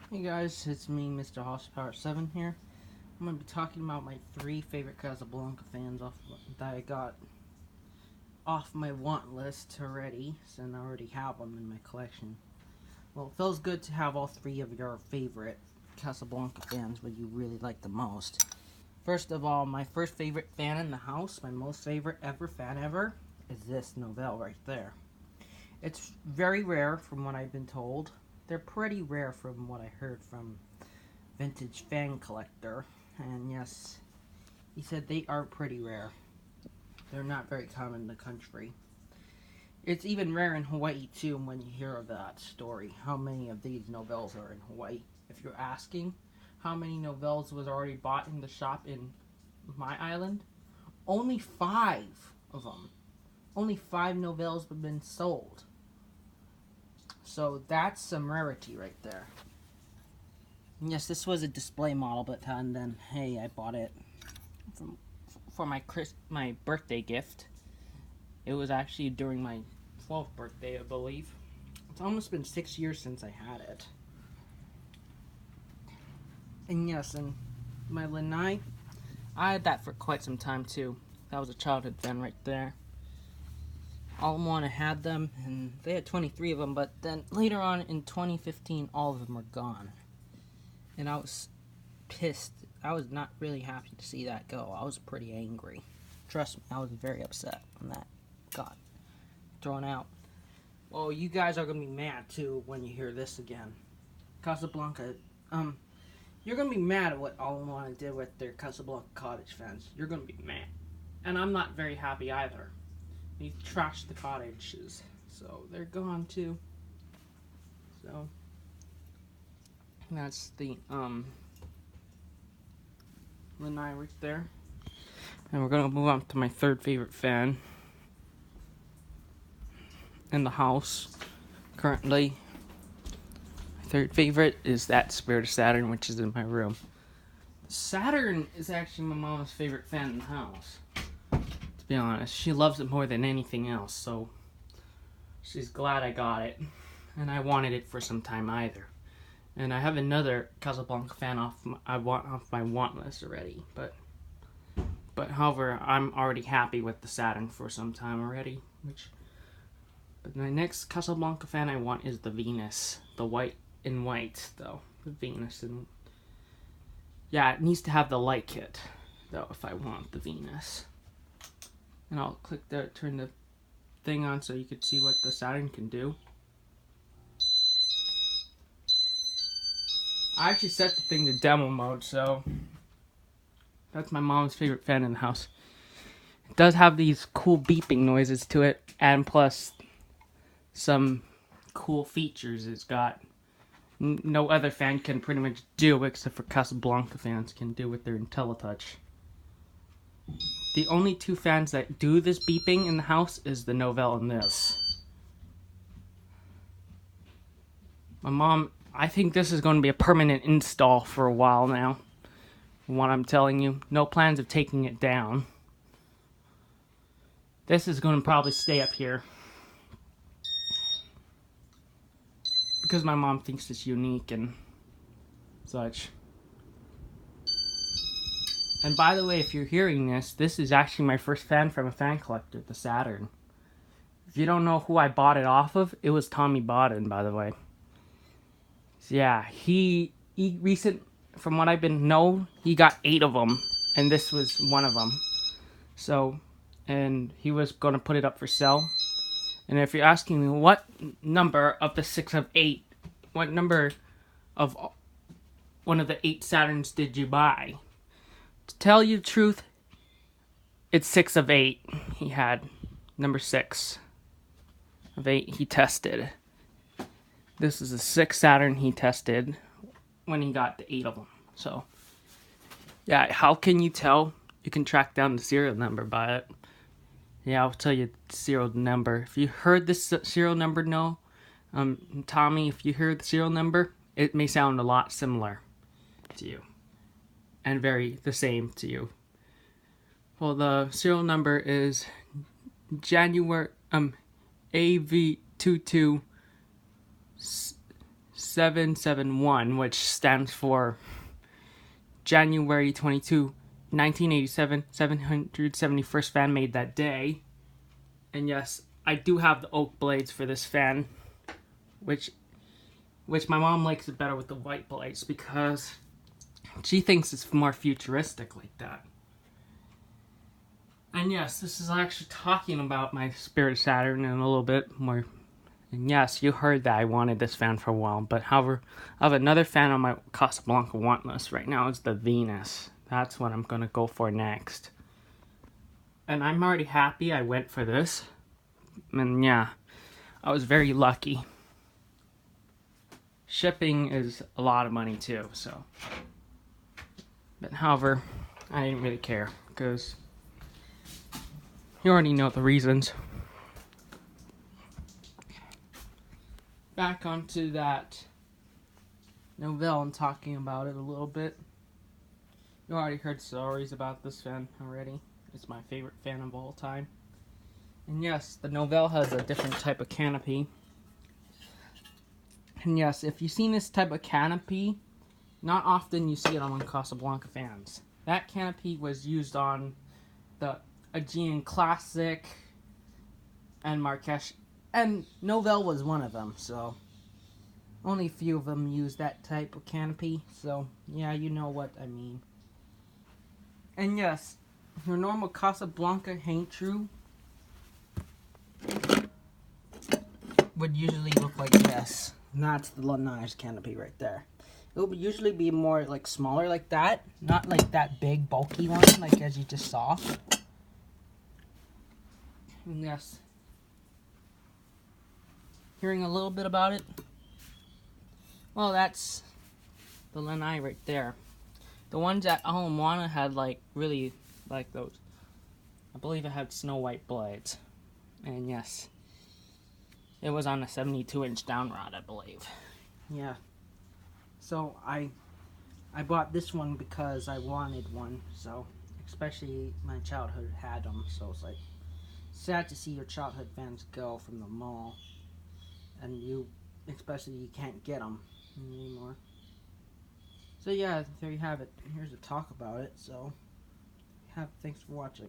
Hey guys, it's me, Mr. Horsepower 7 here. I'm going to be talking about my 3 favorite Casablanca fans that I got off my want list already, since I already have them in my collection. Well, it feels good to have all 3 of your favorite Casablanca fans, what you really like the most. First of all, my first favorite fan in the house, my most favorite fan ever, is this Novelle right there. It's very rare from what I've been told. They're pretty rare from what I heard from Vintage Fan Collector. And yes, he said they are pretty rare. They're not very common in the country. It's even rare in Hawaii too when you hear of that story. How many of these Novelles are in Hawaii? If you're asking how many Novelles was already bought in the shop in my island, only 5 of them. Only 5 Novelles have been sold. So that's some rarity right there. Yes, this was a display model, but then hey, I bought it for my birthday gift. It was actually during my 12th birthday, I believe. It's almost been 6 years since I had it. And yes, and my Lanai, I had that for quite some time too. That was a childhood fan right there. Almwana had them, and they had 23 of them, but then later on in 2015, all of them were gone. And I was pissed. I was not really happy to see that go. I was pretty angry. Trust me, I was very upset when that got thrown out. Well, you guys are going to be mad, too, when you hear this again. Casablanca, you're going to be mad at what Almwana did with their Casablanca cottage fence. You're going to be mad. And I'm not very happy either. He trashed the cottages, so they're gone too. So that's the Lanai right there. And we're gonna move on to my third favorite fan in the house currently. My third favorite is that Spirit of Saturn, which is in my room. Saturn is actually my mom's favorite fan in the house. To be honest, she loves it more than anything else, so she's glad I got it, and I wanted it for some time either. And I have another Casablanca fan off my want list already, but however, I'm already happy with the Saturn for some time already. But my next Casablanca fan I want is the Venus, the white though, the Venus, and yeah, it needs to have the light kit though if I want the Venus. And I'll turn the thing on so you could see what the Saturn can do. I actually set the thing to demo mode, so that's my mom's favorite fan in the house. It does have these cool beeping noises to it, and plus some cool features it's got. No other fan can pretty much do except for Casablanca fans can do with their IntelliTouch. The only 2 fans that do this beeping in the house is the Novelle and this. My mom, I think this is going to be a permanent install for a while now. What I'm telling you, no plans of taking it down. This is going to probably stay up here. Because my mom thinks it's unique and such. And by the way, if you're hearing this is actually my first fan from a fan collector, the Saturn. If you don't know who I bought it off of, it was Tommy Bodden, by the way. So yeah, he from what I've been known, he got 8 of them, and this was one of them. So, and he was going to put it up for sale. And if you're asking me what number of the 6 of 8, what number of one of the 8 Saturns did you buy? To tell you the truth, it's 6 of 8 he had. Number 6 of 8 he tested. This is the 6th Saturn he tested when he got the 8 of them. So, yeah, how can you tell? You can track down the serial number by it. Yeah, I'll tell you the serial number. If you heard this serial number, Tommy, if you heard the serial number, it may sound a lot similar to you. And very the same to you. Well, the serial number is January AV22 771, which stands for January 22, 1987, 771st fan made that day. And yes, I do have the oak blades for this fan, which my mom likes it better with the white blades because she thinks it's more futuristic like that. And yes, this is actually talking about my Spirit of Saturn and a little bit more. And yes, you heard that I wanted this fan for a while, but however, I have another fan on my Casablanca want list right now. It's the Venus. That's what I'm going to go for next. And I'm already happy I went for this. And yeah, I was very lucky. Shipping is a lot of money too, so. But however, I didn't really care because you already know the reasons. Back onto that novella and talking about it a little bit. You already heard stories about this fan already. It's my favorite fan of all time. And yes, the novella has a different type of canopy. And yes, if you've seen this type of canopy, not often you see it on Casablanca fans. That canopy was used on the Aegean Classic and Marrakesh, and Novell was one of them, so only a few of them use that type of canopy, so yeah, you know what I mean. And yes, your normal Casablanca hang true would usually look like this. And that's the Lanage canopy right there. It would usually be more like smaller like that, not like that big bulky one like as you just saw. And yes, hearing a little bit about it, well, that's the Lanai right there. The ones at Moana had like really like those. I believe it had Snow White blades. And yes, it was on a 72-inch down rod, I believe. Yeah. So I bought this one because I wanted one. So especially my childhood had them. So it's like sad to see your childhood fans go from the mall, and especially you can't get them anymore. So yeah, there you have it. Here's a talk about it. So thanks for watching.